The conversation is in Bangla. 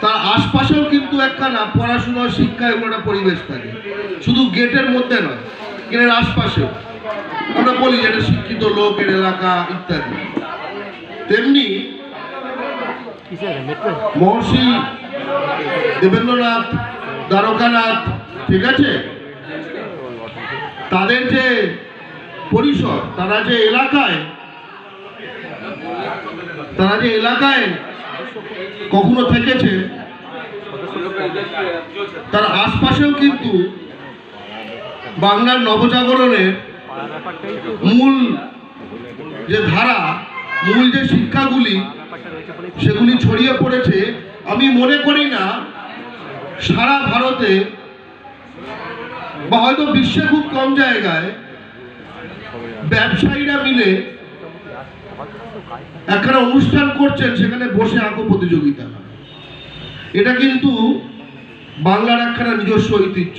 তার আশপাশেও কিন্তু একখানা পড়াশোনা শিক্ষা এগুলো একটা পরিবেশ থাকে, শুধু গেটের মধ্যে নয়, গেটের আশপাশেও আমরা বলি যে এটা শিক্ষিত লোকের এলাকা ইত্যাদি। তেমনি মহর্ষি দেবেন্দ্রনাথ, দ্বারকানাথ, ঠিক আছে, তাদের যে পরিসর, তারা যে এলাকায় কখনো থেকেছে, তার আশপাশেও কিন্তু বাংলার নবজাগরণের মূল যে ধারা, মূল যে শিক্ষাগুলি, সেগুলি ছড়িয়ে পড়েছে। আমি মনে করি না সারা ভারতে বা হয়তো বিশ্বে খুব কম জায়গায় ব্যবসায়ীরা মিলে একখানা অনুষ্ঠান করছেন, সেখানে বসে আঁকো প্রতিযোগিতা। এটা কিন্তু বাংলার একখানা নিজস্ব ঐতিহ্য।